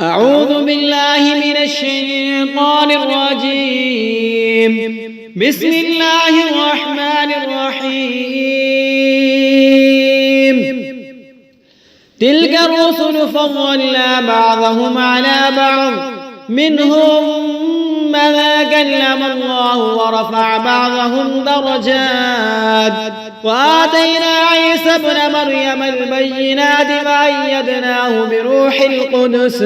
أعوذ بالله من الشيطان الرجيم. بسم الله الرحمن الرحيم. تلك الرسل فضلنا بعضهم على بعض، منهم من كلم الله ورفع بعضهم درجات، وآتينا عيسى ابن مريم البينات وأيدناه بروح القدس،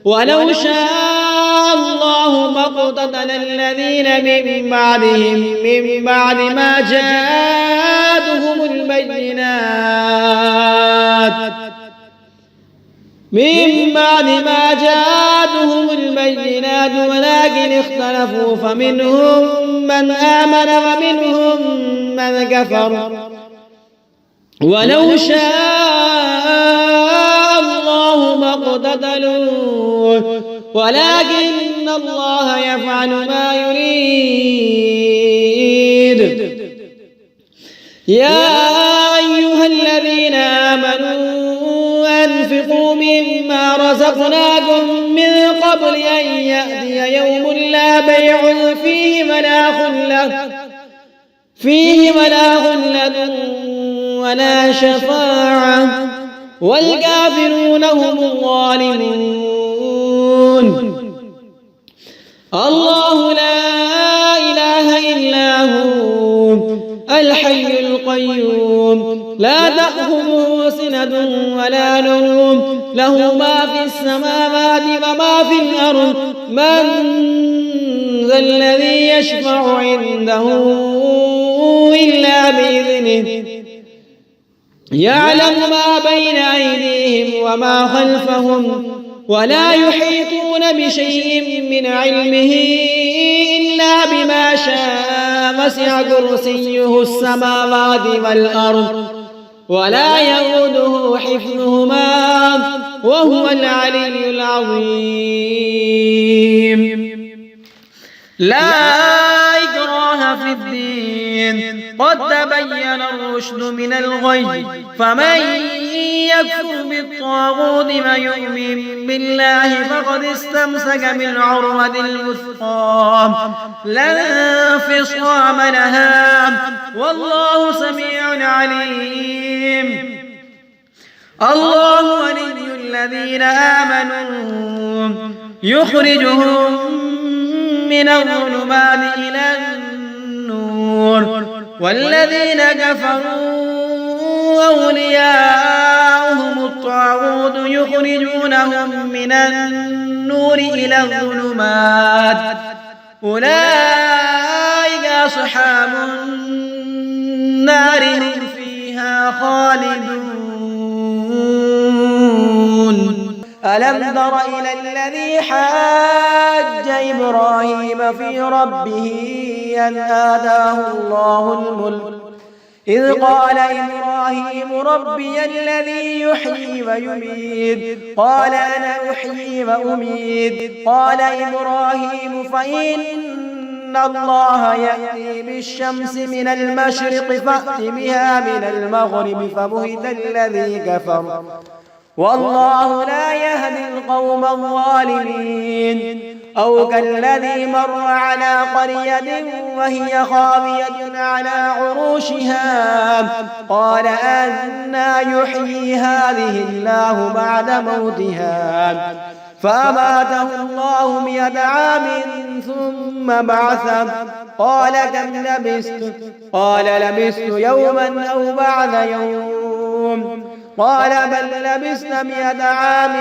ولو شاء الله ما اقتتل الذين من بعدهم من بعد ما جاءتهم البينات ولكن اختلفوا فمنهم من آمن ومنهم من كفر، ولو شاء الله ما اقتتلوا ولكن الله يفعل ما يريد. يا أيها الذين آمنوا أنفقوا مما رزقناكم من قبل أن يأتي يوم لا بيع فيه ولا خلة ولا شفاعة والكافرون هم الظالمون. الله لا إله إلا هو الحي القيوم، لا تأخذه سنة ولا نوم، له ما في السماوات وما في الأرض. من ذا الذي يشفع عنده إلا بإذنه، يعلم ما بين أيديهم وما خلفهم، ولا يحيطون بشيء من علمه إلا بما شاء، وسع كرسيه السماوات والأرض ولا يؤوده حفظهما وهو العلي العظيم. لا إكراه في الدين، قد تبين الرشد من الغي، فمن يكفر بالطاغوت ويؤمن بالله فقد استمسك بالعروة الوثقى لا انفصام لها، والله سميع عليم. الله ولي الذين آمنوا يخرجهم من الظلمات إلى النور، والذين كفروا أولياؤهم الطاغوت يخرجونهم من النور إلى الظلمات، أولئك أصحاب النار هم فيها خالدون. ألم تر إلى الذي حاج إبراهيم في ربه أن آتاه الله الملك، إذ قال إبراهيم ربي الذي يحيي ويميت، قال أنا أحيي وأميت. قال إبراهيم فإن الله يأتي بالشمس من المشرق فأت بها من المغرب، فبهت الذي كفر والله لا يهدي القوم الظالمين. أو كالذي مر على قرية وهي خاوية على عروشها، قال أنى يحيي هذه الله بعد موتها، فأماته الله 100 عام ثم بعثه، قال كم لبثت؟ قال لبثت يوما أو بعد يوم، قال بل لبثت 100 عام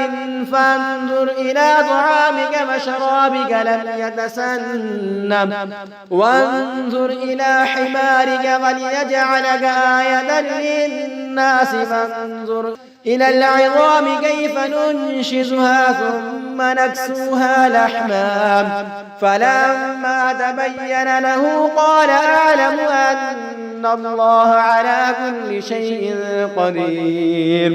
فانظر إلى طعامك وشرابك لم يتسنم، وانظر إلى حمارك وليجعلك آية للناس، فانظر إلى العظام كيف ننشزها ثم نكسوها لحما، فلما تبين له قال أعلم أن الله على كل شيء قدير.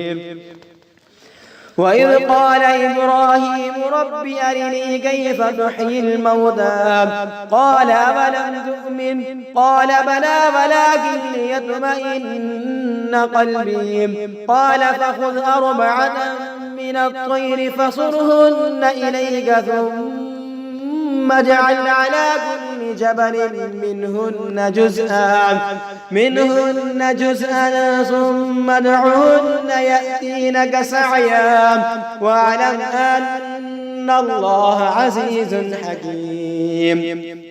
وإذ قال إبراهيم رب أرني كيف تحيي الموتى، قال أولم تؤمن؟ قال بلى ولكن ليطمئن قلبي. قال فخذ 4 من من الطير فصرهن إليك ثم اجعل على كل جبل منهن جزءا ثم ادعهن يأتينك سعيا واعلم أن الله عزيز حكيم.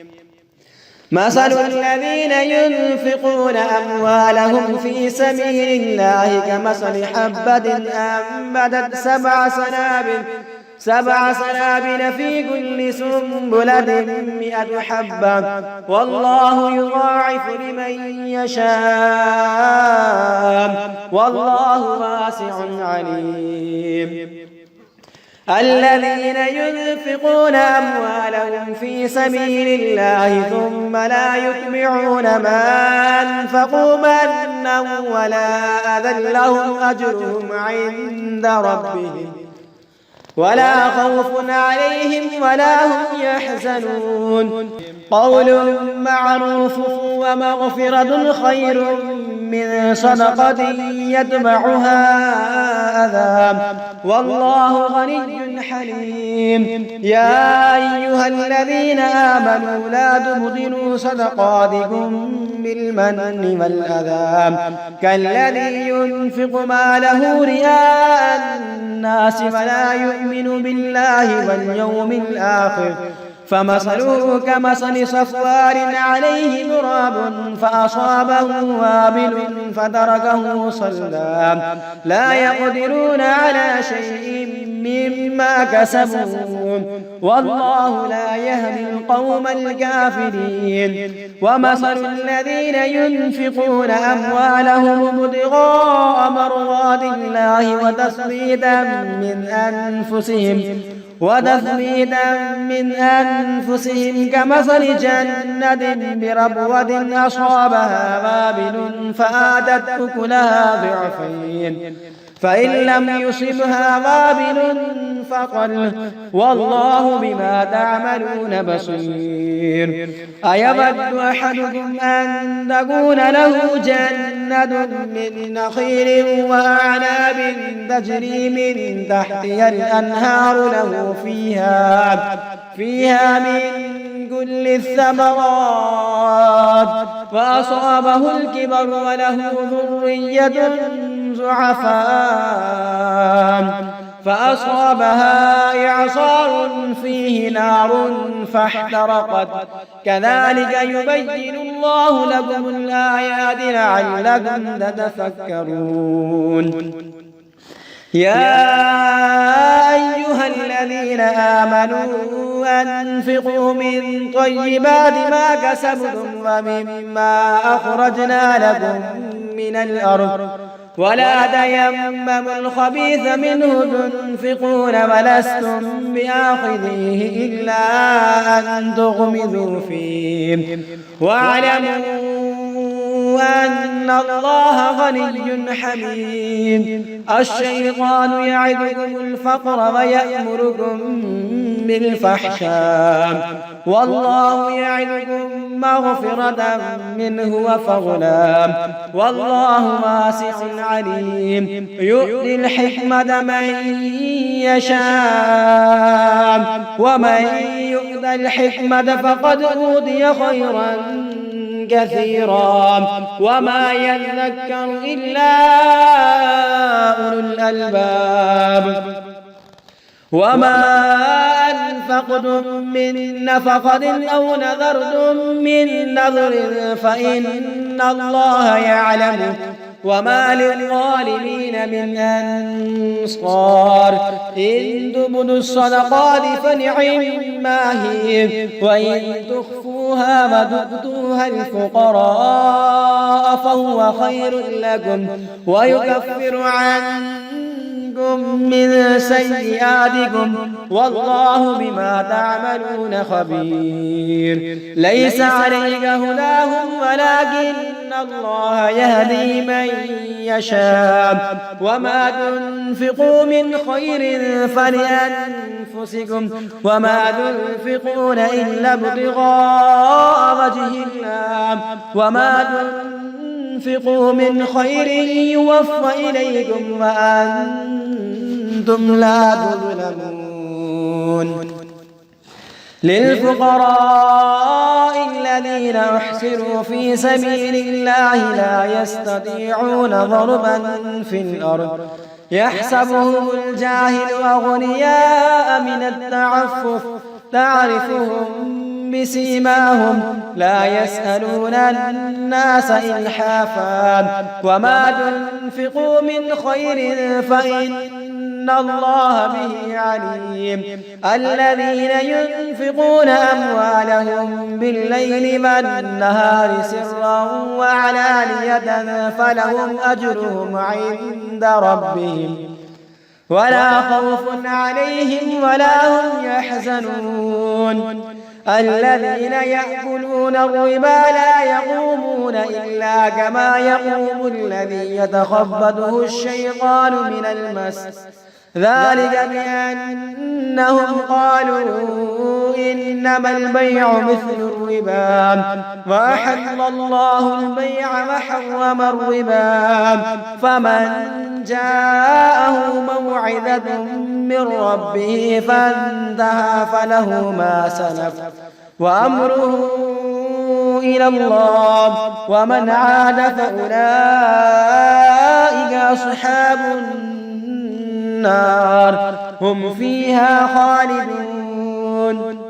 مثل الذين ينفقون أموالهم في سبيل الله كمثل حبة أنبتت سبع سنابل في كل سنبلة 100 حبة والله يضاعف لمن يشاء والله واسع عليم. الذين ينفقون أموالهم في سبيل الله ثم لا يتبعون ما أنفقوا منا ولا أذى لهم أجرهم عند ربهم ولا خوف عليهم ولا هم يحزنون. قول معروف ومغفرة خير من صدقة يتبعها أذى والله غني حليم. يا أيها الذين آمنوا لا تبطلوا صدقاتكم بالمن والأذى كالذي ينفق ماله رئاء الناس ولا يؤمن بالله واليوم الآخر فمثله كمثل صفوان عليه تراب فأصابه وابل فتركه صلدا لا يقدرون على شيء مما كسبوا والله لا يهدي القوم الكافرين. ومثل الذين ينفقون أموالهم ابتغاء مرضات الله وتثبيتا من أنفسهم كمثل جنة بربوة أصابها وابل فآتت أكلها ضعفين فإن لم يصبها وابل فقل والله بما تعملون بصير. أيود أحدكم أن تكون له جنة من نخيل وأعناب تجري من تحتها الأنهار له فيها من كل الثمرات وأصابه الكبر وله ذرية ضعفاء فأصابها إعصار فيه نار فاحترقت كذلك يبين الله لكم الآيات لعلكم تتفكرون. يا أيها الذين آمنوا أنفقوا من طيبات ما كسبتم ومما أخرجنا لكم من الأرض ولا تيمموا الخبيث منه تنفقون ولستم بآخذيه إلا أن تغمضوا فيه واعلموا أن الله غني حميد. الشيطان يعدكم الفقر ويأمركم بالفحشاء والله يعدكم مغفرة منه وفضلا والله واسع عليم. يؤتي الحكمة من يشاء ومن يؤت الحكمة فقد أوتي خيرا كثيرا وما يذكر إلا أولو الألباب. وما أنفقتم من نفقة أو نذرتم من نذر فإن الله يعلمه وما للظالمين من أنصار. إن تبدوا الصدقات فنعما هي وإن تخفوها وتؤتوها الفقراء فهو خير لكم ويكفر عنكم من سيئاتكم والله بما تعملون خبير. ليس عليك هداهم ولكن الله يهدي من يشاء وما تنفقوا من خير فلأنفسكم وما تنفقون إلا ابتغاء وجه الله وما تنفقوا من خير يوفى إليكم وأنتم كنتم لا تظلمون للفقراء الذين أحسروا في سبيل الله لا يستطيعون ضربا في الأرض يحسبهم الجاهل أغنياء من التعفف تعرفهم بسيماهم لا يسألون الناس إلحافا وما تنفقوا من خير فإن الله به عليم الذين ينفقون أموالهم بالليل والنهار سرا وعلانية فلهم أجرهم عند ربهم ولا خوف عليهم ولا هم يحزنون الذين يأكلون الربا لا يقومون إلا كما يقوم الذي يتخبطه الشيطان من المس ذلك بأنهم قالوا إنما البيع مثل الربا وأحل الله البيع وحرم الربا فمن جاءه موعظة من ربه فانتهى فله ما سلف وأمره إلى الله ومن عاد فأولئك أصحاب النار هم فيها خالدون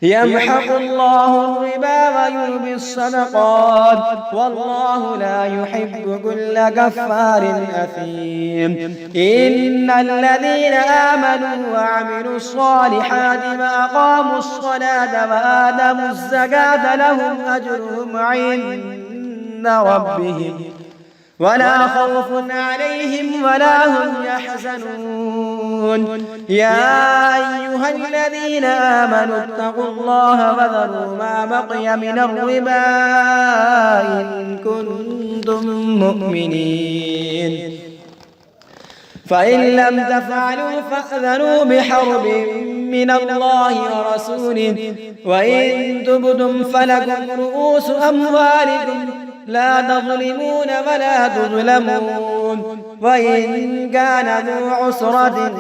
يمحق الله الربا ويربي الصدقات والله لا يحب كل كفار أثيم إن الذين آمنوا وعملوا الصالحات وأقاموا الصلاة وآتوا الزكاة لهم أجرهم عند ربهم ولا خوف عليهم ولا هم يحزنون يا أيها الذين آمنوا اتقوا الله وذروا ما بقي من الربا إن كنتم مؤمنين فإن لم تفعلوا فأذنوا بحرب من الله ورسوله وإن تبدم فلكم رؤوس أموالكم لا تظلمون ولا تظلمون وإن كان ذو عسرة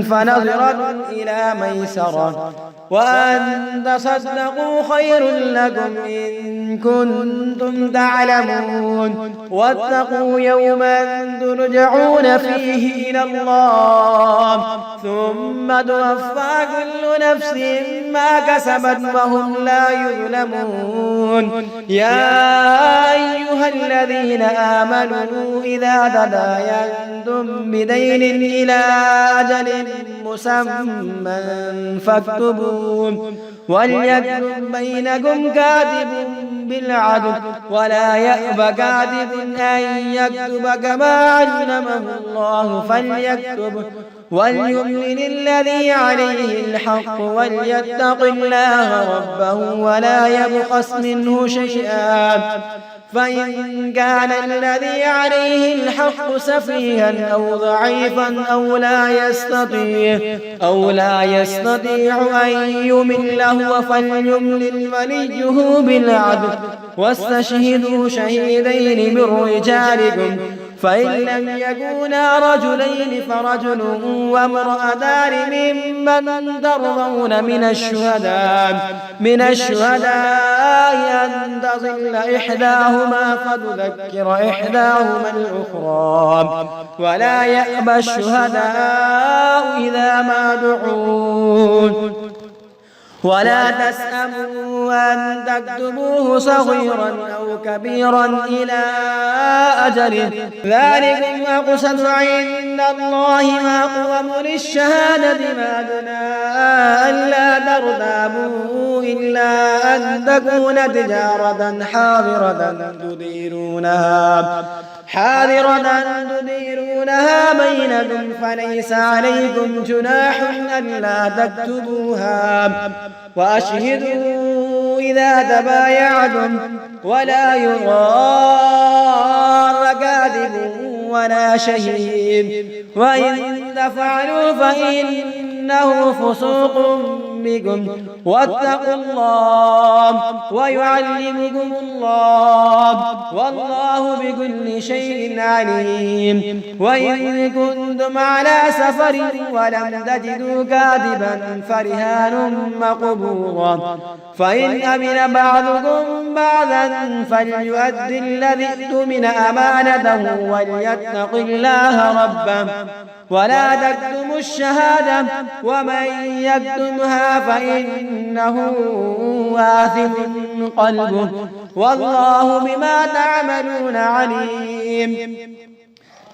فنظرة إلى ميسرة وأن تصدقوا خير لكم إن كنتم تعلمون واتقوا يوما ترجعون فيه إلى الله ثم توفى كل نفس ما كسبت وهم لا يظلمون يا أيها الذين آمنوا إذا تداينتم بدين إلى أجل مسمى فاكتبوه وليكتب بينكم كاتب بالعدل ولا يأب كاتب أن يكتب كما علمه الله فليكتب وليملل الذي عليه الحق وليتق الله ربه ولا يبخس منه شيئا فإن كان الذي عليه الحق سفيها أو ضعيفا أو لا يستطيع أن يمل هو فليملل وليه بالعدل واستشهدوا شهيدين من رجالكم فإن لم يكونا رجلين فرجل وامرأتان ممن ترضون من الشهداء أن تضل إحداهما فتذكر إحداهما الأخرى ولا يأبى الشهداء إذا ما دعوا ولا تسأموا أن تكتبوه صغيرا أو كبيرا إلى أجله ذلكم أقسط عند الله وأقوم للشهادة ما دنا ألا ترتابوا إلا أن تكون تجارة حاضرة تديرونها بينكم فليس عليكم جناح ألا تكتبوها وأشهدوا إذا تبايعتم ولا يضار كاتب ولا شهيد وإن تفعلوا فإنه فسوق بكم واتقوا الله ويعلمكم الله والله بكل شيء عليم وإن كنتم كنتم على سفر ولم تجدوا كاتبا فرهان مقبوضا فإن أمن بعضكم بعضا فليؤد الذي اؤتمن أمانته وليتق الله ربه ولا تكتموا الشهادة ومن يكتمها فإنه آثم قلبه والله بما تعملون عليم.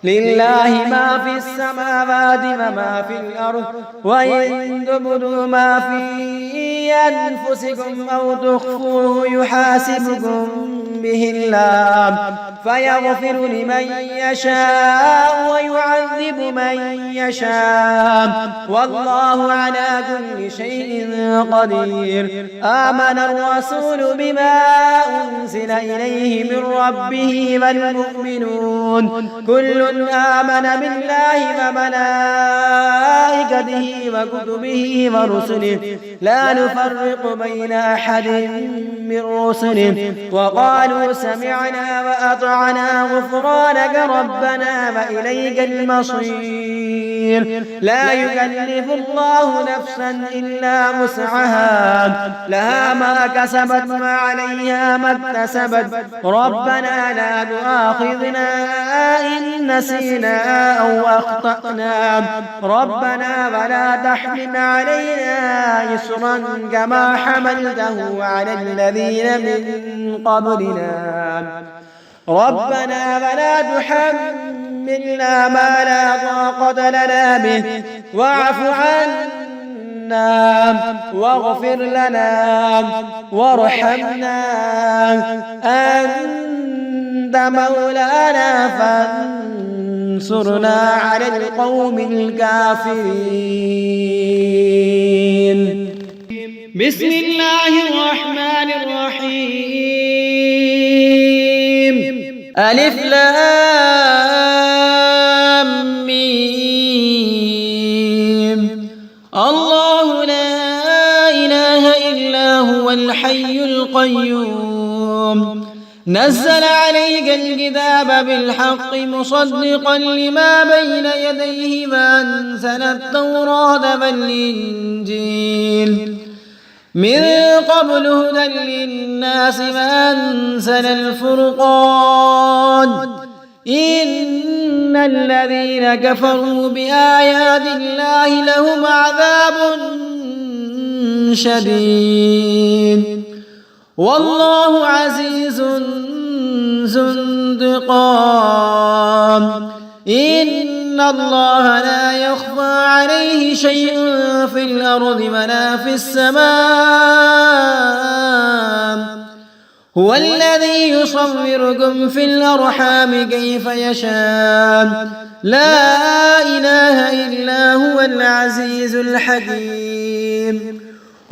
لله ما في السماوات وما في الأرض وإن تبدوا ما في أنفسكم أو تخفوه يحاسبكم به الله فيغفر لمن يشاء ويعذب من يشاء والله على كل شيء قدير. آمن الرسول بما أنزل إليه من ربه والمؤمنون كل آمن بالله وملائكته وكتبه ورسله لا نفرق بين أحد من رسله وقالوا سمعنا وأطعنا غفرانك ربنا وإليك المصير. لا يكلف الله نفسا إلا وسعها لها ما كسبت وعليها ما اكتسبت ربنا لا تؤاخذنا إن نسينا أو أخطأنا ربنا ولا تحمل علينا إصرا كما حملته على الذين من قبلنا ربنا ولا تحملنا ما لا طاقة لنا به واعف عنا واغفر لنا وارحمنا أنت مولانا فانصرنا على القوم الكافرين. بسم الله الرحمن الرحيم. ألف لام ميم. الله لا إله إلا هو الحي القيوم نزل عليك الكتاب بالحق مصدقا لما بين يديه وأنزل التوراة والإنجيل من قبل هدى للناس وأنزل الفرقان إن الذين كفروا بآيات الله لهم عذاب شديد والله عزيز ذو انتقام. إن الله لا يخفى عليه شيء في الأرض ولا في السماء هو الذي يصوركم في الأرحام كيف يشاء لا إله إلا هو العزيز الحكيم.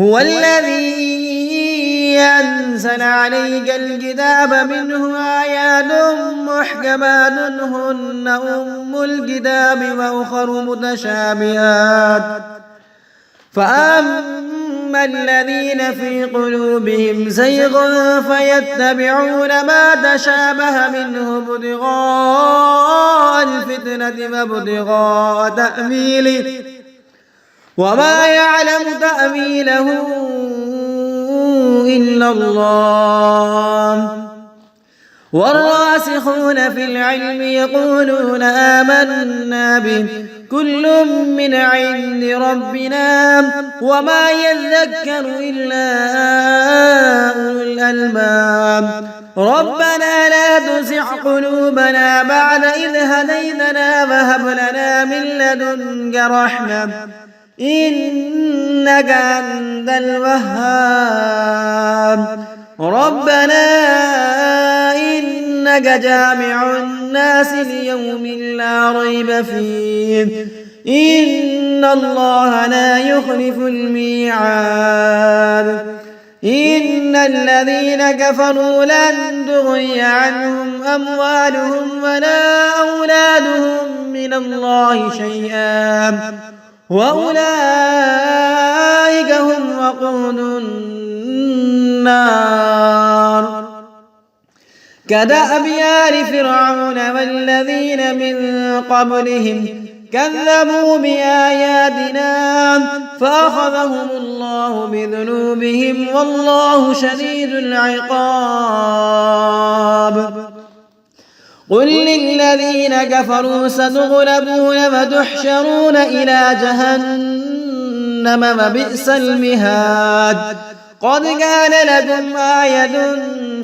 هو الذي أنزل عليك الكتاب منه آيات محكمات هن أم الكتاب وأخر متشابهات فأما الذين في قلوبهم زيغ فيتبعون ما تشابه منه ابتغاء الفتنة وابتغاء تأويله وما يعلم تأويله إلا الله. والراسخون في العلم يقولون آمنا به كل من عند ربنا وما يذكر إلا أولو الألباب. ربنا لا تزغ قلوبنا بعد إذ هديتنا وهب لنا من لدنك رحمة إنك أنت الوهاب. ربنا إنك جامع الناس ليوم لا ريب فيه إن الله لا يخلف الميعاد. إن الذين كفروا لن تغني عنهم أموالهم ولا أولادهم من الله شيئا وأولئك هم وقود النار. كدأب آل فرعون والذين من قبلهم كذبوا بآياتنا فأخذهم الله بذنوبهم والله شديد العقاب. قل للذين كفروا ستغلبون وتحشرون إلى جهنم وبئس المهاد. قد كان لكم آية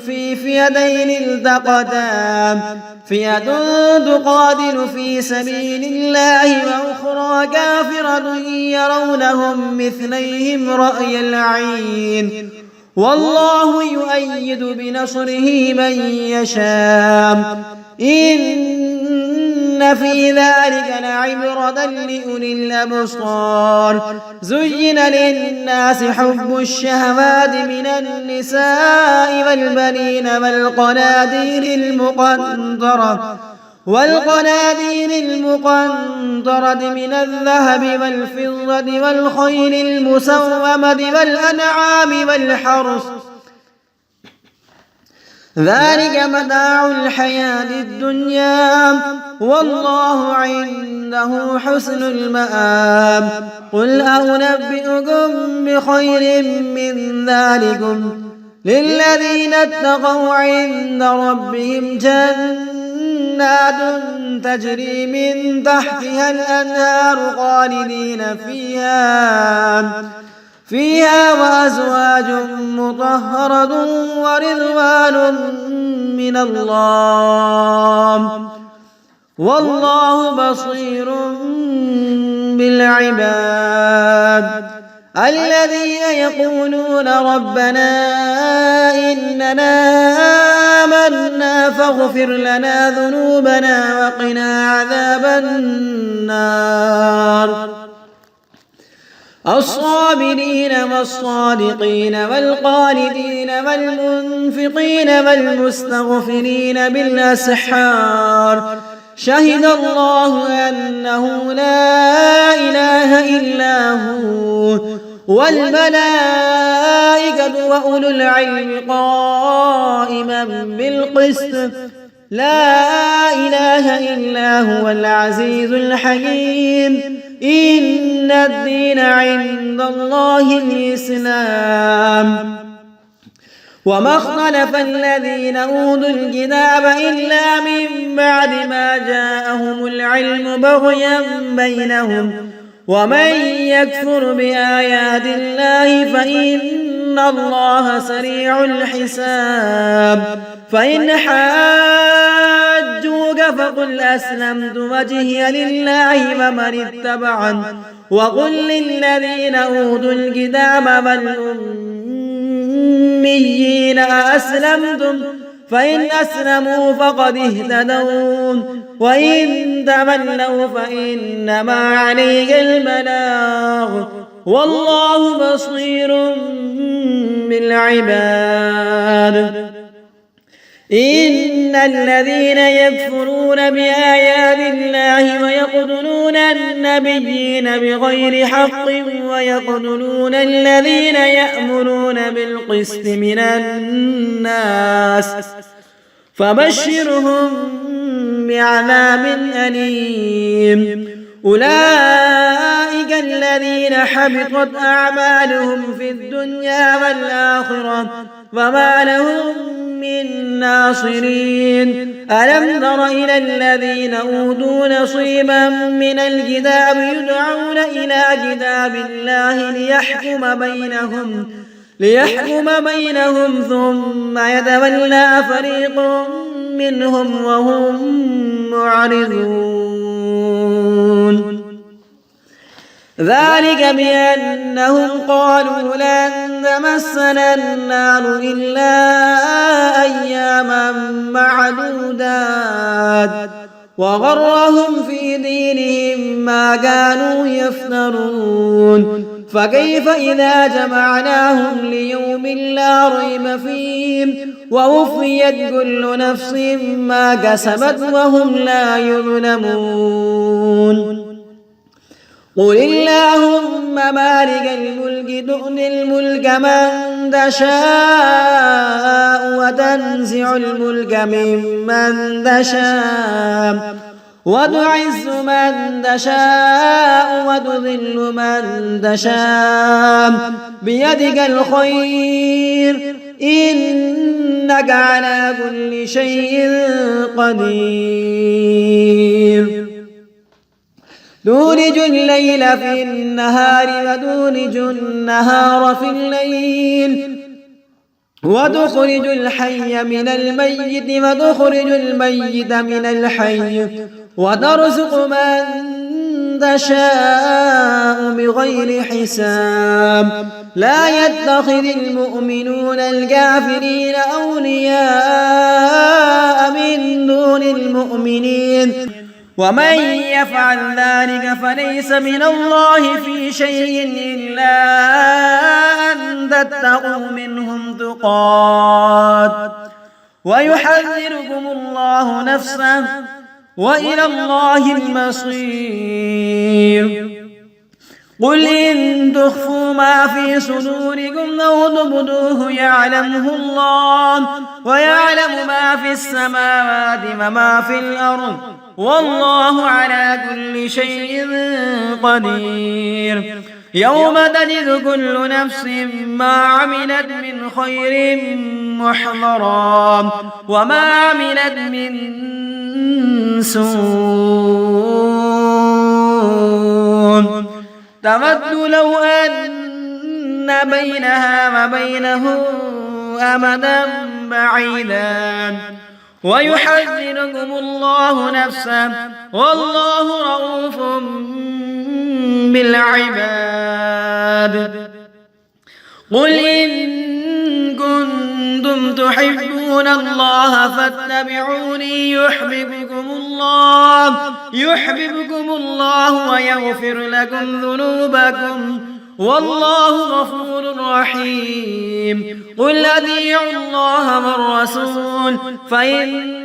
في فئتين التقتا فئة تقاتل في سبيل الله وأخرى كافرة يرونهم مثليهم رأي العين والله يؤيد بنصره من يشاء. إن في ذلك لعبرة لأولي الأبصار. زين للناس حب الشهوات من النساء والبنين والقناطير المقنطرة من الذهب والفضة والخيل المسومة والأنعام والحرث ذلك متاع الحياة الدنيا والله عنده حسن المآب. قل أنبئكم بخير من ذلكم للذين اتقوا عند ربهم جنات تجري من تحتها الأنهار خالدين فيها وأزواج مطهرة ورضوان من الله والله بصير بالعباد. الذين يقولون ربنا إننا آمنا فاغفر لنا ذنوبنا وقنا عذاب النار. الصابرين والصادقين والقانتين والمنفقين والمستغفرين بالأسحار. شهد الله أنه لا إله إلا هو والملائكة وأولو العلم قائما بالقسط. لا إله إلا هو العزيز الحكيم. إن الدين عند الله الإسلام. وما اختلف الذين أوتوا الكتاب إلا من بعد ما جاءهم العلم بغيا بينهم ومن يكفر بآيات الله فإن الله سريع الحساب. فإن حاجوك فقل أسلمت وجهي لله ومن اتبعني وقل للذين أوتوا الكتاب والأميين أأسلمتم فإن أسلموا فقد اهتدوا وإن تولوا فإنما عليك البلاغ والله بصير بالعباد. إن الذين يكفرون بآيات الله ويقتلون النبيين بغير حق ويقتلون الذين يأمرون بالقسط من الناس فبشرهم بعذاب أليم. أولئك الذين حبطت أعمالهم في الدنيا والآخرة وما لهم من ناصرين. ألم تر إلى الذين أوتوا نصيبا من الكتاب يدعون إلى كتاب الله ليحكم بينهم ثم يتولى فريق منهم وهم معرضون. ذلك بأنهم قالوا لن تمسنا النار إلا أياما معدودات وغرهم في دينهم ما كانوا يفترون. فكيف إذا جمعناهم ليوم لا ريب فيه ووفيت كل نفس ما كسبت وهم لا يظلمون. قل اللهم مالك الملك تؤتي الملك من تشاء وتنزع الملك ممن تشاء وتعز من تشاء وتذل من تشاء بيدك الخير إنك على كل شيء قدير تولج الليل في النهار وتولج النهار في الليل وتخرج الحي من الميت وتخرج الميت من الحي وترزق من تشاء بغير حساب لا يتخذ المؤمنون الكافرين أولياء من دون المؤمنين ومن يفعل ذلك فليس من الله في شيء إلا أن تتقوا منهم تقات ويحذركم الله نفسه وإلى الله المصير قل إن تخفوا ما في صدوركم أو تبدوه يعلمه الله ويعلم ما في السماوات وما في الأرض والله على كل شيء قدير يوم تجد كل نفس ما عملت من خير محضرا وما عملت من سوء تود لو أن بينها وبينه أمدا بعيدا ويحذركم الله نفسه والله رؤوف بالعباد قل إن كنتم تحبون الله فاتبعوني يحببكم الله ويغفر لكم ذنوبكم والله غفور رحيم قل أطيعوا الله والرسول فإن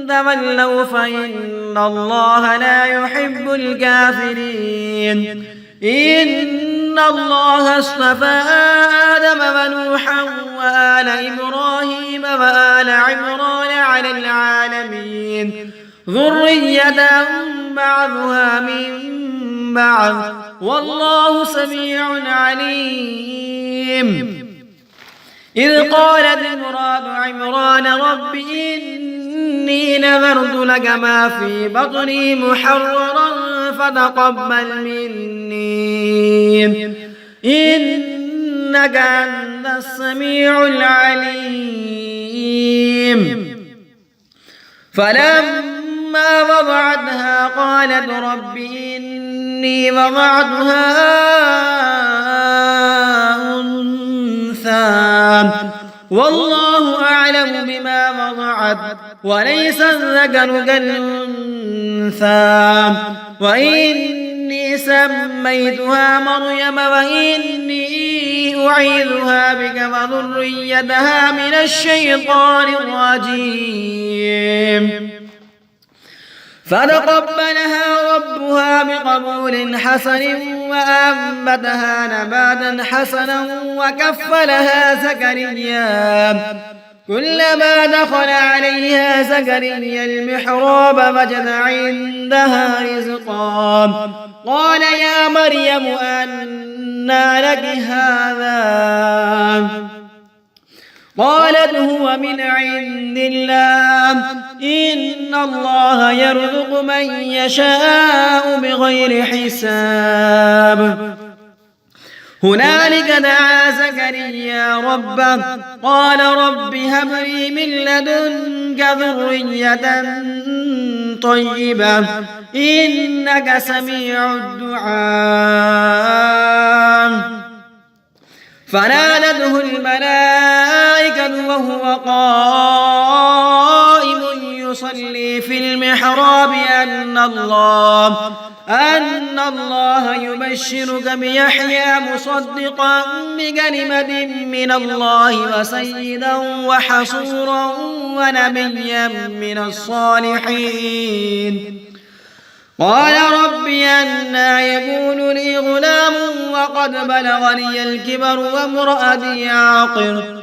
تولوا فإن الله لا يحب الكافرين إن الله اصطفى آدم ونوحا وآل إبراهيم وآل عمران على العالمين ذرية بعضها من بعض والله سميع عليم إذ قالت امرأة عمران رب إني نذرت لك ما في بطني محررا فتقبل مني إنك أنت السميع العليم فلما وضعتها قالت رب إني وضعتها أنثى والله أعلم بما وضعت وليس الذكر كالأنثى وإني سميتها مريم وإني أعيذها بك وذريتها من الشيطان الرجيم فتقبلها ربها بقبول حسن وأنبتها نباتا حسنا وكفلها زكريا كلما دخل عليها زكريا المحراب وجد عندها رزقا قال يا مريم أنى لك هذا قالت هو من عند الله إن الله يرزق من يشاء بغير حساب هنالك دعا زكريا ربه قال رب هب لي من لدنك ذرية طيبة إنك سميع الدعاء فنادته الملائكة وهو قائم يصلي في المحراب أن الله يبشرك بيحيى مصدقا بكلمة من الله وسيدا وحصورا ونبيا من الصالحين قال رب أنى يكون لي غلام وقد بلغني الكبر وامرأتي عاقر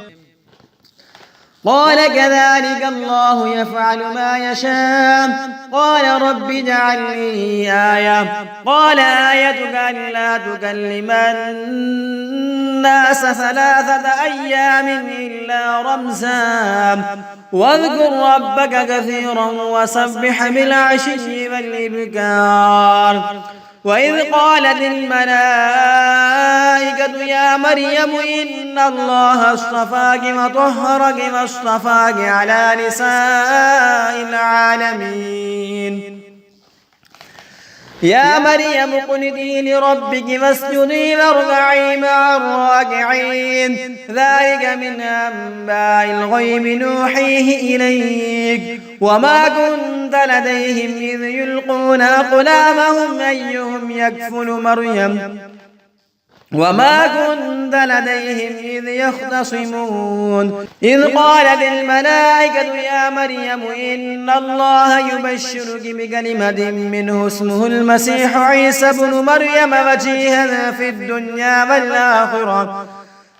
قال كذلك الله يفعل ما يشاء قال رب اجعل لي آية قال آيتك ألا تكلم الناس 3 أيام إلا رمزا واذكر ربك كثيرا وسبح بالعشي والإبكار وإذ قالت الملائكة يا مريم إن الله اصطفاك وطهرك واصطفاك على نساء العالمين يا مريم اقنتي لربك واسجدي واركعي مع الراكعين ذلك من أنباء الغيب نوحيه إليك وما كنت لديهم إذ يلقون أقلامهم أيهم يكفل مريم وما كنت لديهم إذ يختصمون إذ قالت الملائكة يا مريم إن الله يبشرك بكلمة منه اسمه المسيح عيسى بن مريم وجيها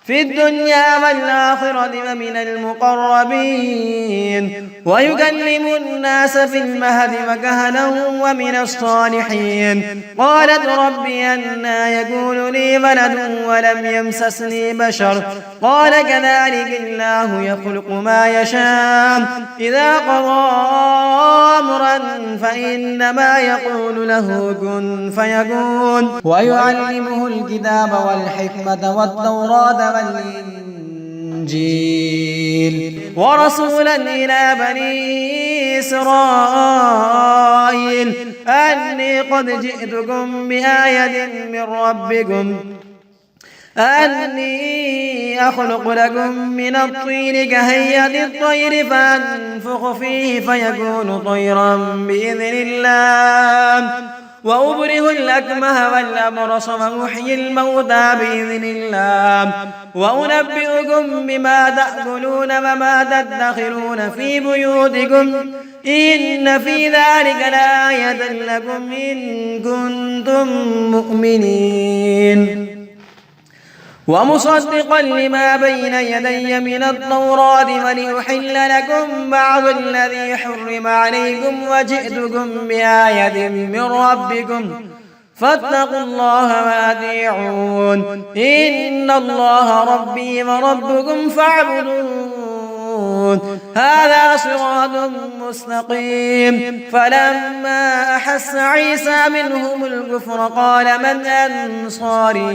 في الدنيا والآخرة ومن المقربين ويكلم الناس في المهد وكهلا ومن الصالحين قالت رب أنى يكون لي ولد ولم يمسسني بشر قال كذلك الله يخلق ما يشاء إذا قضى أمرا فإنما يقول له كن فيكون ويعلمه الكتاب والحكمة والتوراة والإنجيل ورسولا إلى بني إسرائيل أني قد جئتكم بآية من ربكم أني أخلق لكم من الطين كهيئة الطير فأنفخ فيه فيكون طيرا بإذن الله وأبره الأكمه والأبرص وأحيي الموتى بإذن الله وأنبئكم بما تأكلون وما تدخرون في بيوتكم إن في ذلك لآية لكم إن كنتم مؤمنين ومصدقا لما بين يدي من التوراة ولأحل لكم بعض الذي حرم عليكم وجئتكم بآية من ربكم فاتقوا الله وأطيعون إن الله ربي وربكم فاعبدون هذا صراط مستقيم فلما أحس عيسى منهم الكفر قال من أنصاري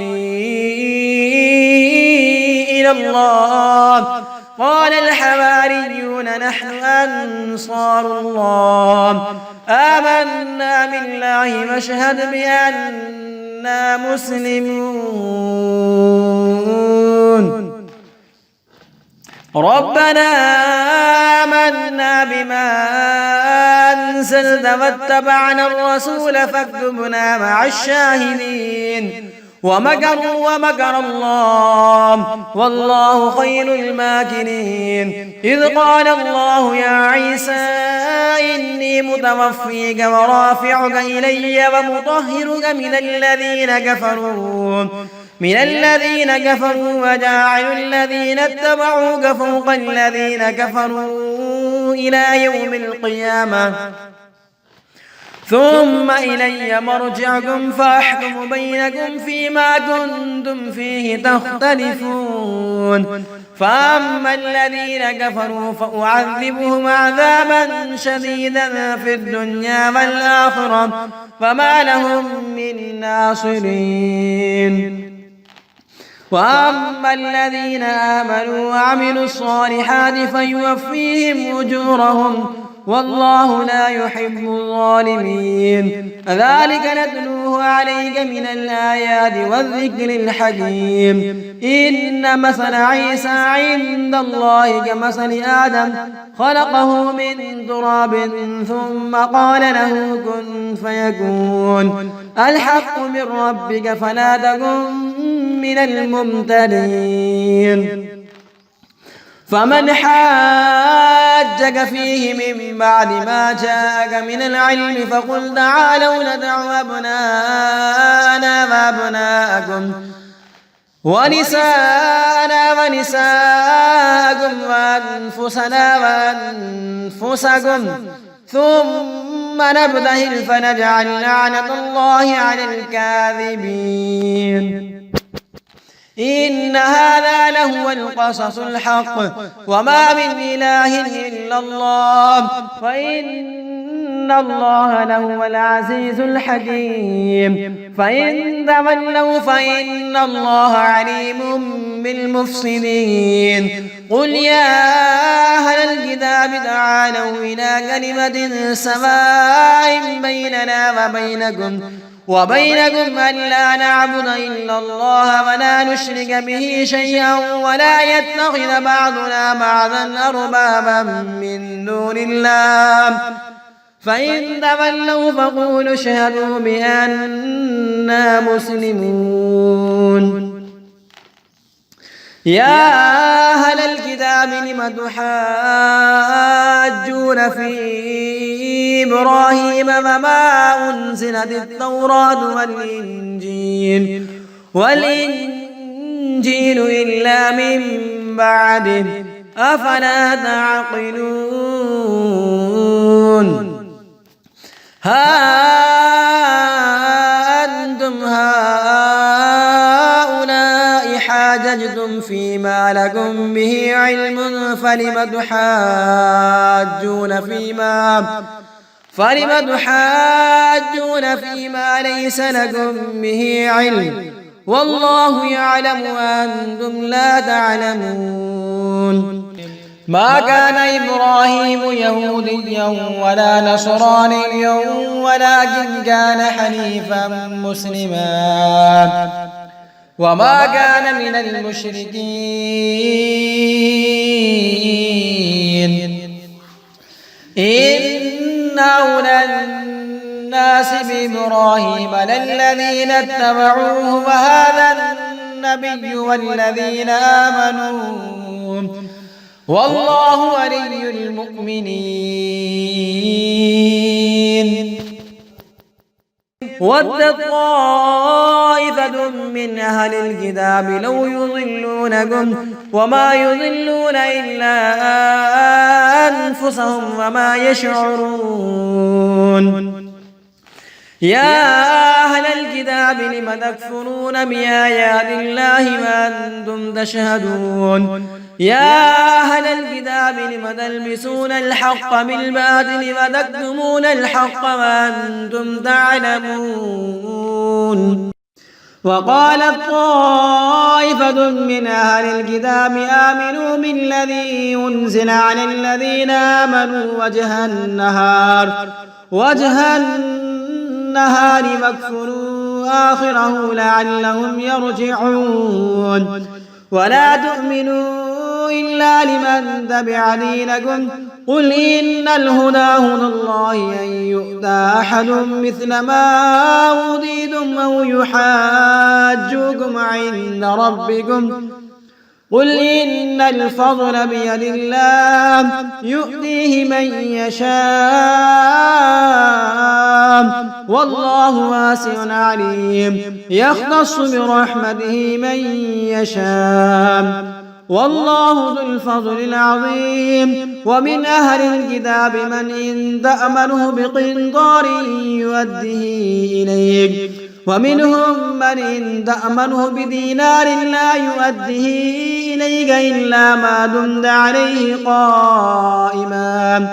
إلى الله قال الحواريون نحن أنصار الله آمنا بالله واشهد بأننا مسلمون ربنا آمنا بما أنزلت واتبعنا الرسول فاكتبنا مع الشاهدين ومكروا ومكر الله والله خير الماكرين إذ قال الله يا عيسى إني متوفيك ورافعك إلي ومطهرك من الذين كفروا وجاعل الذين اتبعوك فوق الذين كفروا إلى يوم القيامة ثم إلي مرجعكم فأحكم بينكم فيما كنتم فيه تختلفون فأما الذين كفروا فأعذبهم عذابا شديدا في الدنيا والآخرة فما لهم من ناصرين وأما الذين آمنوا وعملوا الصالحات فيوفيهم أجورهم والله لا يحب الظالمين ذلك نتلوه عليك من الآيات والذكر الحكيم إن مثل عيسى عند الله كمثل آدم خلقه من تراب ثم قال له كن فيكون الحق من ربك فلا تكن من الممترين فمن حاجك فيه من بعد ما جاءك من العلم فقل تعالوا ندع أبناءنا ونساءنا ونساءكم وأنفسنا وأنفسكم ثم نبتهل فنجعل لعنة الله على الكاذبين إن هذا لهو القصص الحق وما من إله إلا الله وإن الله لهو العزيز الحكيم فإن تولوا فإن الله عليم بالمفسدين قل يا أهل الكتاب تعالوا إلى كلمة سواء بيننا وبينكم ألا نعبد إلا الله ولا نشرك به شيئا ولا يتخذ بعضنا بعضا أربابا من دون الله فإن تولوا فقولوا اشهدوا بأننا مسلمون يا أهل الكتاب لم تحاجون في إبراهيم وما أنزلت التوراة والإنجيل إلا من بعده أفلا تعقلون ها أنتم هؤلاء حاججتم فيما لكم به علم فلم تحاجون فيما ليس لكم به علم والله يعلم وأنتم لا تعلمون ما كان إبراهيم يهوديا ولا نصرانيا ولكن كان حنيفا مسلما وما كان من المشركين إن أولى الناس بإبراهيم للذين اتبعوه وهذا النبي والذين آمنوا والله ولي المؤمنين ود طائفة من أهل الكتاب لو يضلونكم وما يضلون إلا أنفسهم وما يشعرون يا أهل الكتاب لم تكفرون بآيات الله وأنتم تشهدون يا أهل الكتاب لم تلبسون الحق بالباطل وتكتمون الحق وأنتم تعلمون وقالت طائفة من أهل الكتاب آمنوا بالذي أنزل على الذين آمنوا وجه النهار واكفروا آخره لعلهم يرجعون ولا تؤمنوا إلا لمن تبع دينكم قل إن الهدى هدى الله أن يؤتى أحد مثل ما أوتيتم أو يحاجوكم عند ربكم قل إن الفضل بيد الله يؤتيه من يشاء والله واسع عليم يختص برحمته من يشاء والله ذو الفضل العظيم ومن أهل الكتاب من إن تأمنه بقنطار يؤده إليك ومنهم من إن تأمنه بدينار لا يؤده إليك إلا ما دمت عليه قائما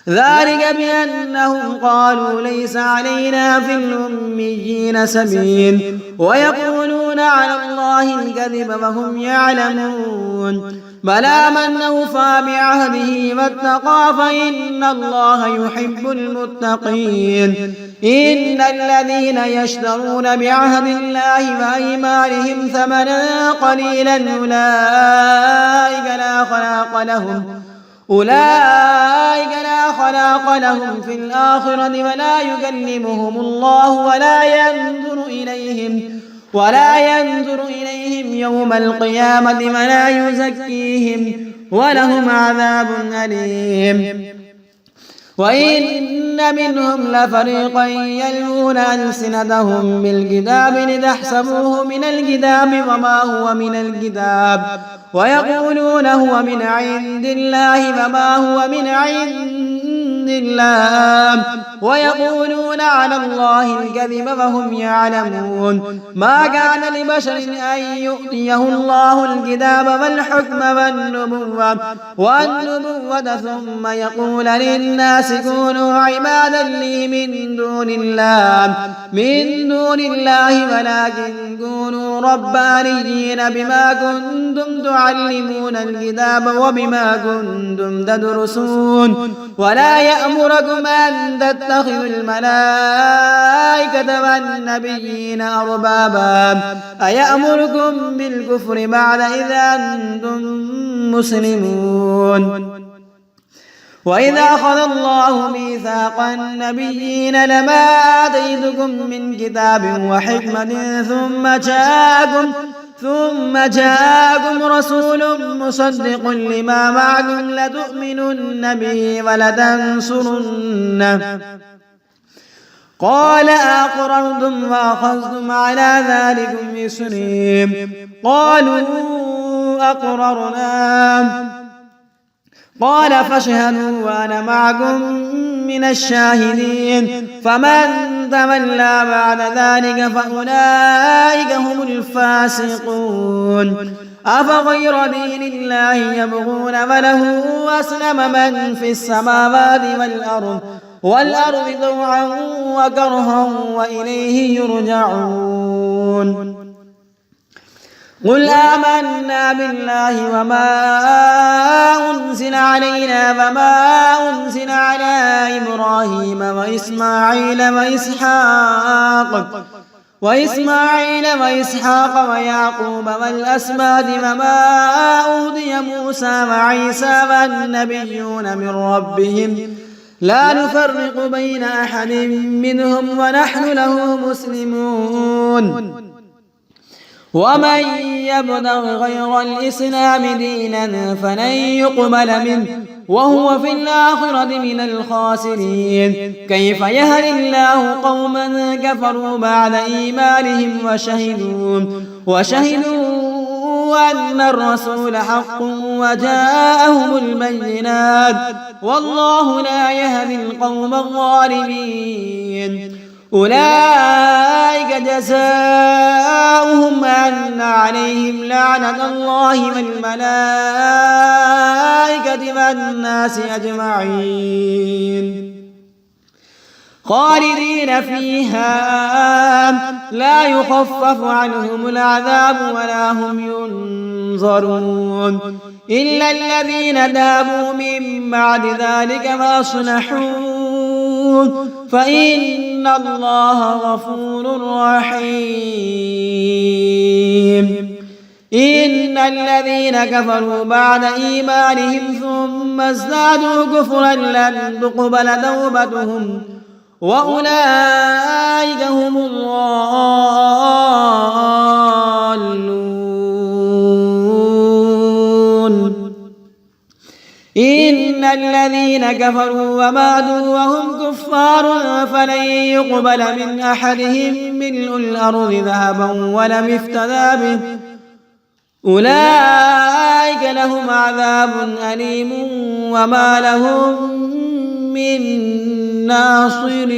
ذلك بأنهم قالوا ليس علينا في الأميين سبيل ويقولون على الله الكذب وهم يعلمون بلى من أوفى بعهده واتقى فإن الله يحب المتقين إن الذين يشترون بعهد الله وأيمانهم ثمنا قليلا أولئك لا خلاق لهم في الآخرة ولا يكلمهم الله ولا ينظر إليهم يوم القيامة ولا يزكيهم ولهم عذاب أليم وإن منهم لفريقا يلوون ألسنتهم بالكتاب لتحسبوه من الكتاب وما هو من الكتاب ويقولون هو من عند الله فما هو من عند الله ويقولون على الله الكذب وهم يعلمون. ما كان لبشر أن يؤتيه الله الكتاب والحكم والنبوة ثم يقول للناس كونوا عبادا لي من دون الله ولكن كونوا ربانيين بما كنتم تعلمون الكتاب وبما كنتم تدرسون. ولا يأمركم أن تتخذوا الملائكة والنبيين أربابا أيأمركم بالكفر بعد إذا أنتم مسلمون. وإذا أخذ الله ميثاق النبيين لما آتيتكم من كتاب وحكمة ثم جاءكم رسول مصدق لما معكم لتؤمنن به ولتنصرنه قال أقررتم وأخذتم على ذلكم إصري قالوا أقررنا قال فاشهدوا وأنا معكم من الشاهدين. فمن تولى بعد ذلك فأولئك هم الفاسقون. أفغير دين الله يبغون وله أسلم من في السماوات والأرض طوعا وكرها وإليه يرجعون. قل آمنا بالله وما أنزل علينا وما أنزل على إبراهيم وإسماعيل وإسحاق ويعقوب والأسباط وما أوتي موسى وعيسى والنبيون من ربهم لا نفرق بين أحد منهم ونحن له مسلمون. ومن يبتغ غير الإسلام دينا فلن يقبل منه وهو في الآخرة من الخاسرين. كيف يهدي الله قوما كفروا بعد إيمانهم وشهدوا أن الرسول حق وجاءهم البينات والله لا يهدي القوم الظالمين. أولئك جزاؤهم أن عليهم لعنة الله والملائكة والناس أجمعين خالدين فيها لا يخفف عنهم العذاب ولا هم ينظرون إلا الذين تابوا من بعد ذلك وأصلحوا فإن الله غفور رحيم. إن الذين كفروا بعد إيمانهم ثم ازدادوا كفرا لن تقبل توبتهم وأولئك هم الضالون. إن الذين كفروا وماتوا وهم كفار فلن يقبل من أحدهم ملء الأرض ذهبا ولم افتدى به أولئك لهم عذاب أليم وما لهم من ناصرين.